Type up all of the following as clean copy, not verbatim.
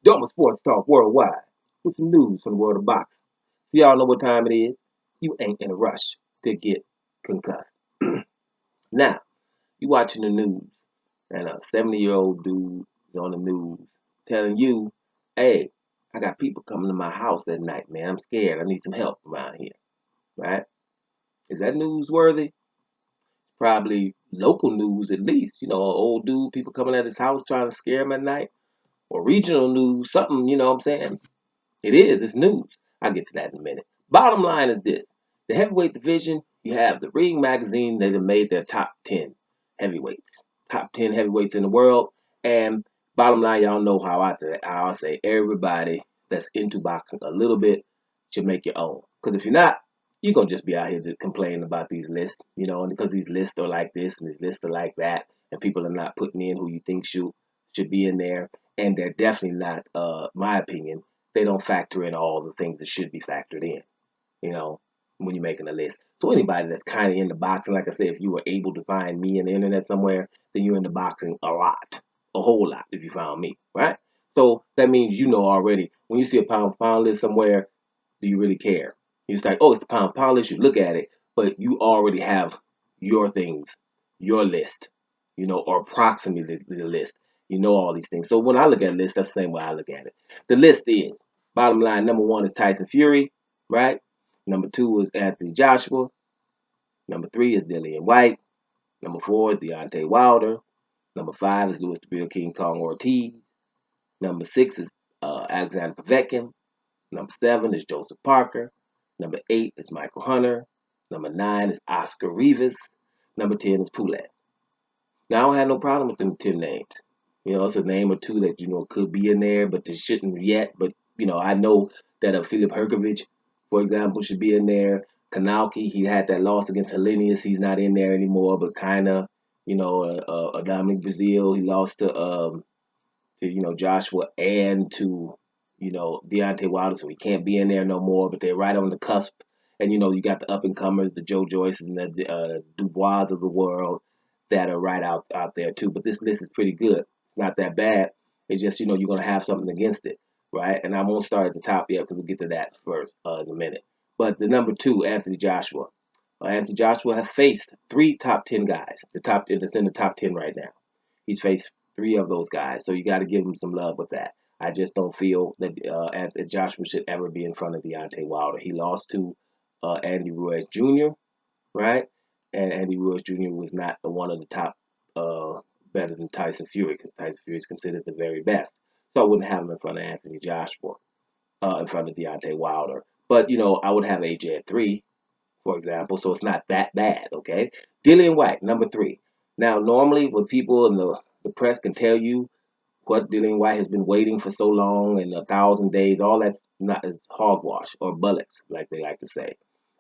Doma Sports Talk Worldwide with some news from the world of boxing. So y'all know what time it is. You ain't in a rush to get concussed. Now, you watching the news, and a 70-year-old dude is on the news telling you, hey, I got people coming to my house at night, man. I'm scared. I need some help around here, right? Is that newsworthy? Probably local news at least. You know, an old dude, people coming at his house trying to scare him at night. Or regional news, something, you know what I'm saying? It is. It's news. I'll get to that in a minute. Bottom line is this. The heavyweight division, you have the Ring Magazine that have made their top 10 heavyweights. Top 10 heavyweights in the world. And bottom line, y'all know how I say everybody that's into boxing a little bit should make your own. Because if you're not, you're going to just be out here just complaining about these lists, you know, and because these lists are like this and these lists are like that, and people are not putting in who you think should be in there. And they're definitely not, my opinion, they don't factor in all the things that should be factored in, you know, when you're making a list. So anybody that's kind of into boxing, like I said, if you were able to find me on the internet somewhere, then you're into boxing a lot, a whole lot if you found me, right? So that means you know already when you see a pound for pound list somewhere, do you really care? You just like, oh, it's the pound for pound list. You look at it, but you already have your things, your list, you know, or approximately the list. You know all these things. So when I look at a list, that's the same way I look at it. The list is bottom line. Number one is Tyson Fury, right? Number two is Anthony Joshua. Number three is Dillian White. Number four is Deontay Wilder. Number five is Louis the Real King Kong Ortiz. Number six is Alexander Povetkin. Number seven is Joseph Parker. Number eight is Michael Hunter. Number nine is Oscar Rivas. Number 10 is Poulet. Now, I don't have no problem with them 10 names. You know, it's a name or two that, you know, could be in there, but they shouldn't yet. But, you know, I know that Filip Hrgovic, for example, should be in there. Kanauki, he had that loss against Helenius. He's not in there anymore, but kind of, you know, Dominic Brazil, he lost to, you know, Joshua and to, you know, Deontay Wilder, so he can't be in there no more, but they're right on the cusp. And, you know, you got the up-and-comers, the Joe Joyces and the Dubois of the world that are right out there, too. But this list is pretty good. It's not that bad. It's just, you know, you're going to have something against it, right? And I won't start at the top yet because we'll get to that first in a minute. But the number two, Anthony Joshua. Anthony Joshua has faced three top 10 guys. That's in the top 10 right now. He's faced three of those guys, so you got to give him some love with that. I just don't feel that Joshua should ever be in front of Deontay Wilder. He lost to Andy Ruiz Jr., right? And Andy Ruiz Jr. was not one of the top better than Tyson Fury because Tyson Fury is considered the very best. So I wouldn't have him in front of Anthony Joshua, in front of Deontay Wilder. But, you know, I would have AJ at 3, for example, so it's not that bad, okay? Dillian White, number 3. Now, normally when people in the press can tell you what Dillian White has been waiting for so long and 1,000 days, all that's not is hogwash or bullets, like they like to say.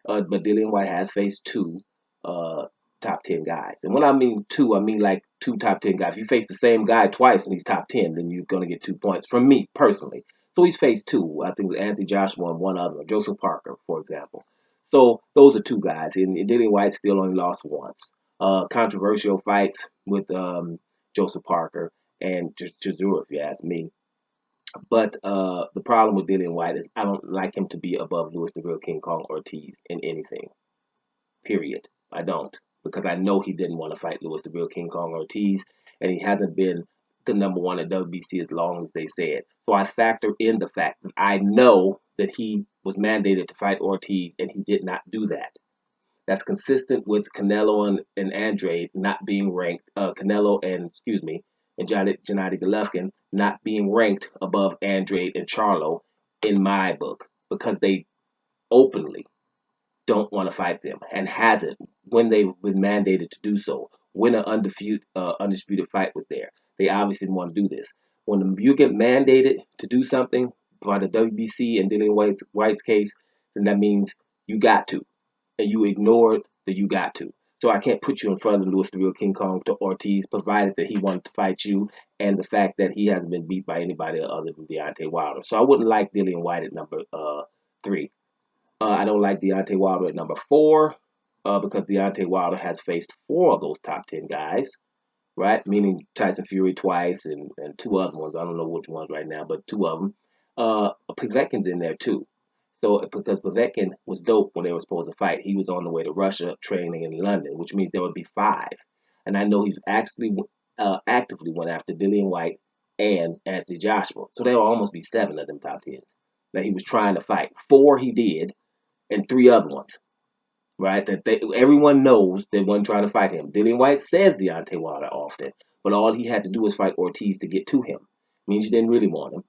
But Dillian White has faced two uh, top 10 guys. And when I mean two, I mean like two top 10 guys. If you face the same guy twice and he's top 10, then you're going to get 2 points from me personally. So he's faced two. I think with Anthony Joshua and one other, Joseph Parker, for example. So those are two guys. And Dillian White still only lost once. Controversial fights with Joseph Parker and Chisora, if you ask me. But the problem with Dillian White is I don't like him to be above Louis the Real King Kong Ortiz in anything. Period. I don't. Because I know he didn't want to fight Louis the Real King Kong Ortiz, and he hasn't been the number one at WBC as long as they said. So I factor in the fact that I know that he was mandated to fight Ortiz, and he did not do that. That's consistent with Canelo and Andrade not being ranked, Canelo and, excuse me, and Gennady Golovkin not being ranked above Andrade and Charlo in my book because they openly don't want to fight them and hasn't when they've been mandated to do so. When an undisputed fight was there, they obviously didn't want to do this. When you get mandated to do something by the WBC and Dillian White's case, then that means you got to, and you ignored the you got to. So I can't put you in front of Louis the Real King Kong to Ortiz, provided that he wanted to fight you, and the fact that he hasn't been beat by anybody other than Deontay Wilder. So I wouldn't like Dillian White at number 3. I don't like Deontay Wilder at number 4 because Deontay Wilder has faced 4 of those top 10 guys. right? Meaning Tyson Fury twice and two other ones. I don't know which ones right now, but two of them. Povetkin's in there too. So because Povetkin was dope when they were supposed to fight, he was on the way to Russia training in London, which means there would be five. And I know he's actually actively went after Dillian White and Anthony Joshua. So there will almost be seven of them top tens that he was trying to fight. Four he did, and three other ones, right? Everyone knows they wasn't trying to fight him. Dillian White says Deontay Wilder often, but all he had to do was fight Ortiz to get to him. Means you didn't really want him,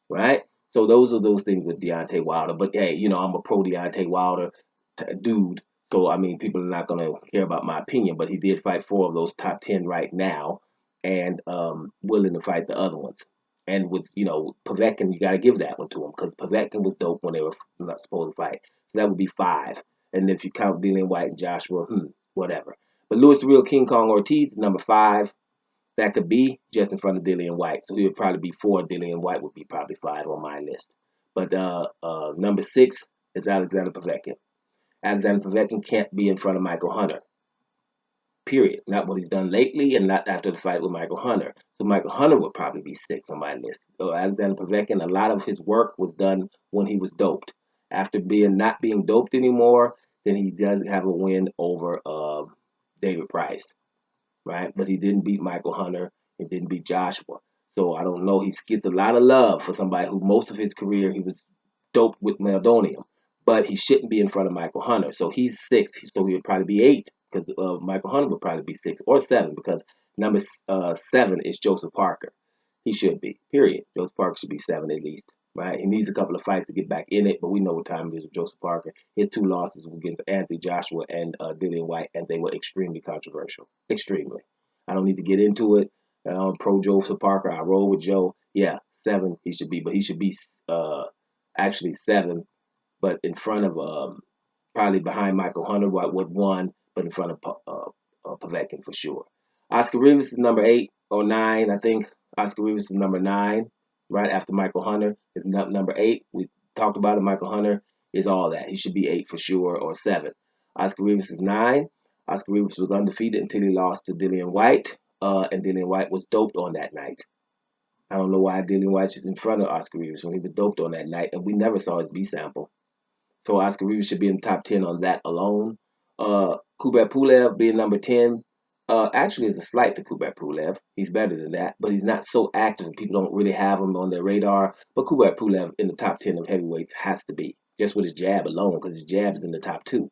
right? So those are those things with Deontay Wilder. But hey, I'm a pro Deontay Wilder dude. So I mean, people are not gonna care about my opinion. But he did fight four of those top 10 right now, and willing to fight the other ones. And with Povetkin, you got to give that one to him because Povetkin was dope when they were not supposed to fight. So that would be five. And then if you count Dillian White and Joshua, whatever. But Louis the Real King Kong Ortiz, number five. That could be just in front of Dillian White. So he would probably be four. Dillian White would be probably five on my list. But number six is Alexander Povetkin. Alexander Povetkin can't be in front of Michael Hunter. Period. Not what he's done lately, and not after the fight with Michael Hunter. So Michael Hunter would probably be six on my list. So Alexander Povetkin, a lot of his work was done when he was doped. After not being doped anymore, then he does have a win over David Price, right? But he didn't beat Michael Hunter and didn't beat Joshua. So I don't know. He gets a lot of love for somebody who most of his career he was doped with meldonium, but he shouldn't be in front of Michael Hunter. So he's six. So he would probably be eight because Michael Hunter would probably be six or seven because number seven is Joseph Parker. He should be. Period. Joseph Parker should be seven at least. Right? He needs a couple of fights to get back in it, but we know what time it is with Joseph Parker. His two losses were against Anthony Joshua and Dillian White, and they were extremely controversial. Extremely. I don't need to get into it. Pro Joseph Parker. I roll with Joe. Yeah, seven he should be, but he should be actually seven, but in front of probably behind Michael Hunter with one, but in front of Povetkin for sure. Oscar Rivas is number 8 or 9, I think. Oscar Rivas is number 9, right after Michael Hunter is number 8. We talked about it. Michael Hunter is all that. He should be 8 for sure or 7. Oscar Rivas is 9. Oscar Rivas was undefeated until he lost to Dillian White, and Dillian White was doped on that night. I don't know why Dillian White is in front of Oscar Rivas when he was doped on that night, and we never saw his B sample. So Oscar Rivas should be in the top 10 on that alone. Kubrat Pulev being number 10 actually is a slight to Kubrat Pulev. He's better than that, but he's not so active and people don't really have him on their radar. But Kubrat Pulev in the top 10 of heavyweights has to be, just with his jab alone, because his jab is in the top 2,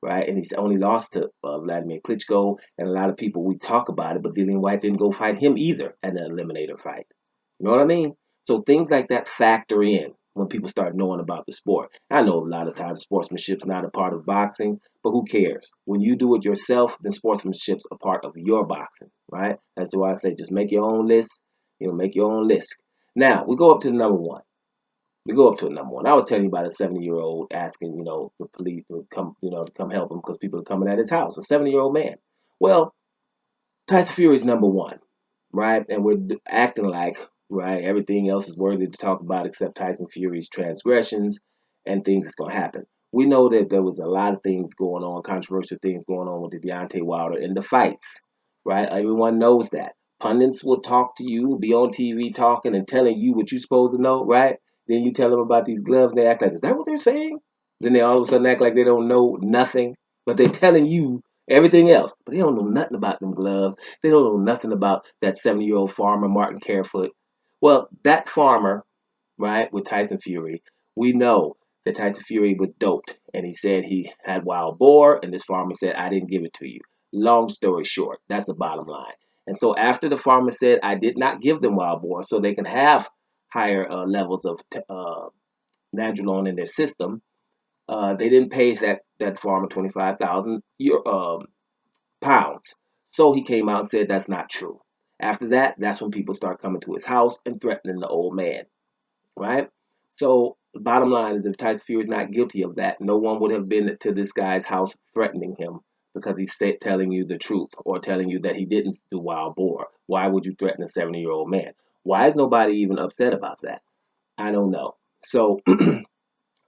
right? And he's only lost to Vladimir Klitschko, and a lot of people, we talk about it, but Dillian White didn't go fight him either at an eliminator fight. You know what I mean? So things like that factor in when people start knowing about the sport. I know a lot of times sportsmanship's not a part of boxing, but who cares? When you do it yourself, then sportsmanship's a part of your boxing, right? That's why I say just make your own list, make your own list. Now, we go up to the number one. We go up to a number one. I was telling you about a 70-year-old asking, the police to come, to come help him because people are coming at his house. A 70-year-old man. Well, Tyson Fury's number one, right? And we're acting like, right, everything else is worthy to talk about except Tyson Fury's transgressions and things that's going to happen. We know that there was a lot of things going on, controversial things going on with the Deontay Wilder in the fights, right? Everyone knows that. Pundits will talk to you, be on TV talking and telling you what you're supposed to know, right? Then you tell them about these gloves and they act like, is that what they're saying? Then they all of a sudden act like they don't know nothing, but they're telling you everything else. But they don't know nothing about them gloves. They don't know nothing about that 70-year-old farmer, Martin Carefoot. Well, that farmer, right, with Tyson Fury, we know that Tyson Fury was doped. And he said he had wild boar, and this farmer said, I didn't give it to you. Long story short, that's the bottom line. And so after the farmer said, I did not give them wild boar so they can have higher levels of nandrolone in their system, they didn't pay that farmer 25,000 pounds. So he came out and said that's not true. After that, that's when people start coming to his house and threatening the old man, right? So the bottom line is if Tyson Fury is not guilty of that, no one would have been to this guy's house threatening him because he's telling you the truth or telling you that he didn't do wild boar. Why would you threaten a 70-year-old man? Why is nobody even upset about that? I don't know. So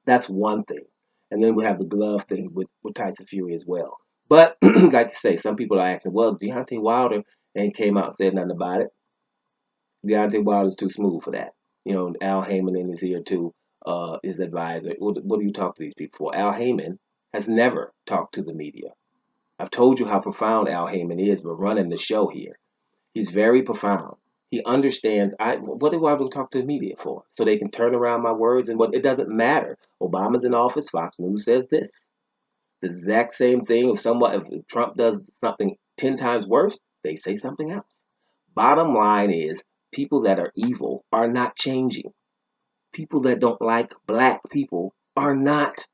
that's one thing. And then we have the glove thing with Tyson Fury as well. But like you say, some people are asking, well, Deontay Wilder ain't came out and said nothing about it. Deontay Wilder's too smooth for that. Al Heyman in his ear too, his advisor. What do you talk to these people for? Al Heyman has never talked to the media. I've told you how profound Al Heyman is, but running the show here. He's very profound. He understands. What do I talk to the media for? So they can turn around my words, and what it doesn't matter. Obama's in office. Fox News says this. The exact same thing. If Trump does something 10 times worse, they say something else. Bottom line is, people that are evil are not changing. People that don't like black people are not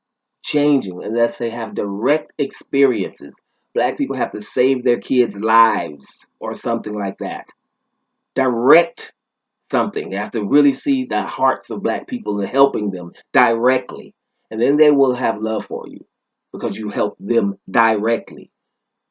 changing unless they have direct experiences. Black people have to save their kids' lives or something like that. Direct something. They have to really see the hearts of black people and helping them directly. And then they will have love for you because you help them directly.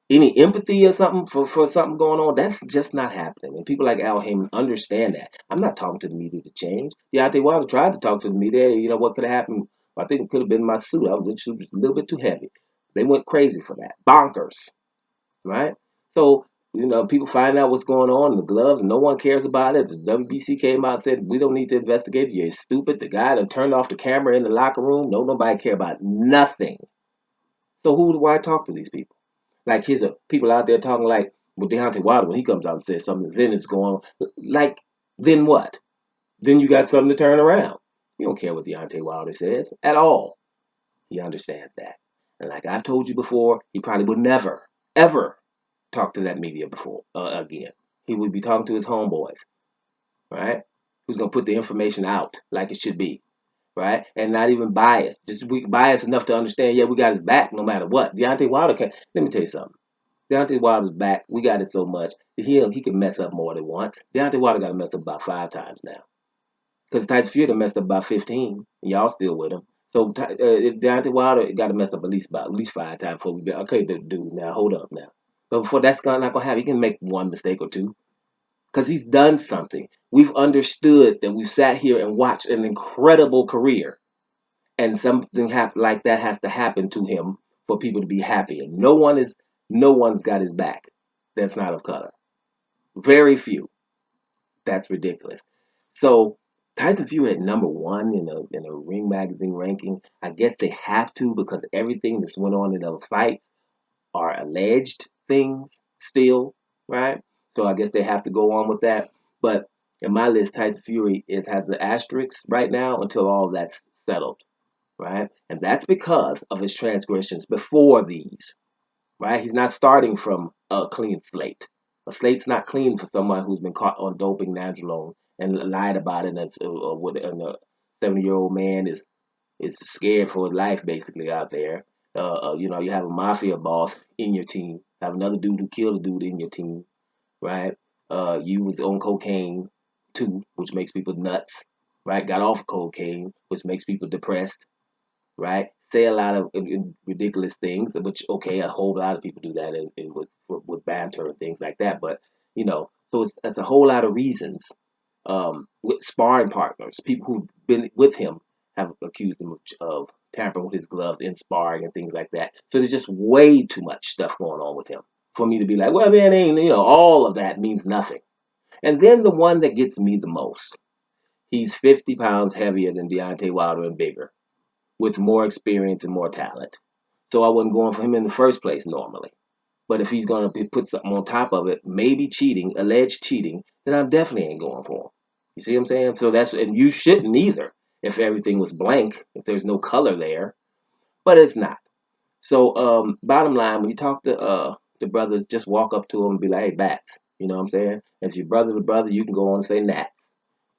Any empathy or something for something going on, that's just not happening. And people like Al Heyman understand that. I'm not talking to the media to change. Deontay Wilder tried to talk to the media. What could have happened? I think it could have been my suit. It was a little bit too heavy. They went crazy for that. Bonkers, right? So, people find out what's going on in the gloves, and no one cares about it. The WBC came out and said, we don't need to investigate it. You're stupid. The guy that turned off the camera in the locker room, nobody care about nothing. So who do I talk to these people? Like people out there talking like with Deontay Wilder when he comes out and says something, then it's going like, then what? Then you got something to turn around. You don't care what Deontay Wilder says at all. He understands that. And like I've told you before, he probably would never, ever talk to that media before again. He would be talking to his homeboys, right? Who's gonna put the information out like it should be, right? And not even biased. Just biased enough to understand, yeah, we got his back no matter what. Deontay Wilder can. Let me tell you something. Deontay Wilder's back. We got it so much that he can mess up more than once. Deontay Wilder got to mess up about 5 times now. Because Tyson Fury done messed up about 15, and y'all still with him. So if Deontay Wilder got to mess up at least 5 times before we be okay, dude. Now hold up now. But before that's not gonna happen, he can make one mistake or two because he's done something. We've understood that we've sat here and watched an incredible career, and something like that has to happen to him for people to be happy. And no one's got his back. That's not of color. Very few. That's ridiculous. So Tyson Fury at number one in a Ring Magazine ranking. I guess they have to because everything that's went on in those fights are alleged things still, right? So I guess they have to go on with that. But in my list, Tyson Fury has the asterisk right now until all that's settled, right? And that's because of his transgressions before these, right? He's not starting from a clean slate. A slate's not clean for someone who's been caught on doping nandrolone and lied about it, and a 70-year-old man is scared for his life basically out there. You have a mafia boss in your team, have another dude who killed a dude in your team, right? You was on cocaine too, which makes people nuts, right? Got off cocaine, which makes people depressed, right? Say a lot of ridiculous things, which okay, a whole lot of people do that with banter and things like that. But so it's a whole lot of reasons. With sparring partners, people who've been with him have accused him of tampering with his gloves in sparring and things like that. So there's just way too much stuff going on with him for me to be like, well, man, ain't all of that means nothing. And then the one that gets me the most, he's 50 pounds heavier than Deontay Wilder and bigger with more experience and more talent. So I wasn't going for him in the first place normally. But if he's going to put something on top of it, maybe cheating, alleged cheating, then I definitely ain't going for him. You see what I'm saying? So and you shouldn't either if everything was blank, if there's no color there, but it's not. So bottom line, when you talk to brothers, just walk up to them and be like, hey, bats. You know what I'm saying? If you're brother to brother, you can go on and say gnats.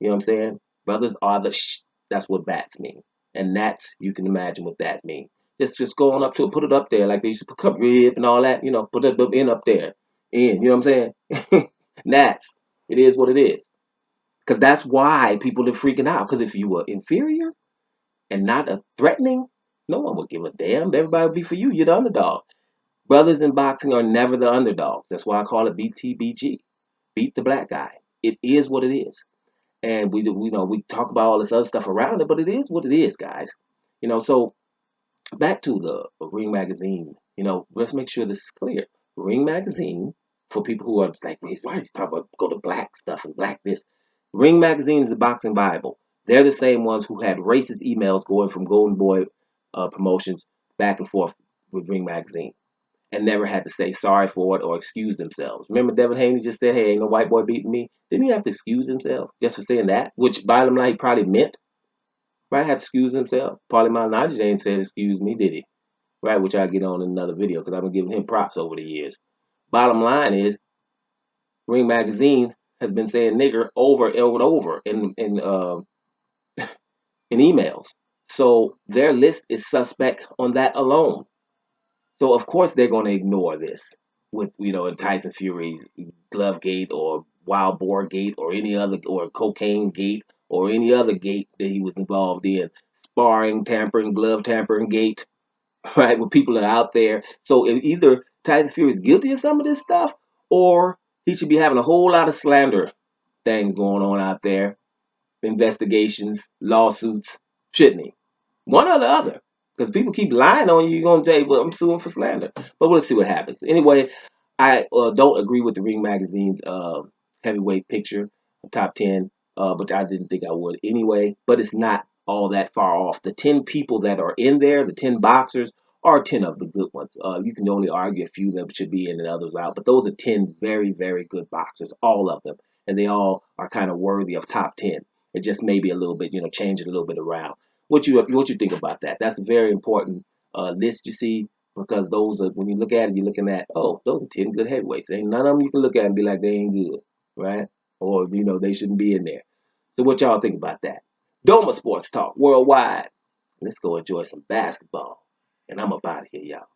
You know what I'm saying? Brothers are that's what bats mean. And gnats, you can imagine what that means. Just go on up to it, put it up there like they used to put rib and all that, put it in up there. You know what I'm saying? Gnats. It is what it is. Because that's why people are freaking out. Because if you were inferior and not a threatening, no one would give a damn. Everybody would be for you. You're the underdog. Brothers in boxing are never the underdogs. That's why I call it BTBG. Beat the black guy. It is what it is. And we talk about all this other stuff around it, but it is what it is, guys. So back to the Ring Magazine. Let's make sure this is clear. Ring Magazine for people who are just like, why is he talking about go to black stuff and black this? Ring Magazine is the boxing Bible. They're the same ones who had racist emails going from Golden Boy promotions back and forth with Ring Magazine and never had to say sorry for it or excuse themselves. Remember Devin Haney just said, hey, ain't no white boy beating me? Didn't he have to excuse himself just for saying that? Which, bottom line, he probably meant, right? Had to excuse himself. Paulie Malignaggi ain't said excuse me, did he? Right, which I'll get on in another video because I've been giving him props over the years. Bottom line is, Ring Magazine has been saying nigger over and over in emails. So their list is suspect on that alone. So of course they're going to ignore this with Tyson Fury's glove gate or wild boar gate or any other or cocaine gate or any other gate that he was involved in, sparring, tampering, glove tampering gate, right? Where people are out there. So if either Tyson Fury is guilty of some of this stuff or he should be having a whole lot of slander things going on out there, investigations, lawsuits, shouldn't he? One or the other. Because people keep lying on you, you're going to say, well, I'm suing for slander. But we'll see what happens. Anyway, I don't agree with the Ring Magazine's heavyweight picture, top 10, but I didn't think I would anyway. But it's not all that far off. The 10 people that are in there, the 10 boxers, are 10 of the good ones. You can only argue a few of them should be in and others out. But those are 10 very, very good boxers, all of them. And they all are kind of worthy of top 10. It just may be a little bit, change it a little bit around. What you think about that? That's a very important list you see because those are when you look at it, you're looking at those are 10 good heavyweights. Ain't none of them you can look at and be like they ain't good, right? Or they shouldn't be in there. So what y'all think about that? Doma Sports Talk worldwide. Let's go enjoy some basketball, and I'm about to here, y'all.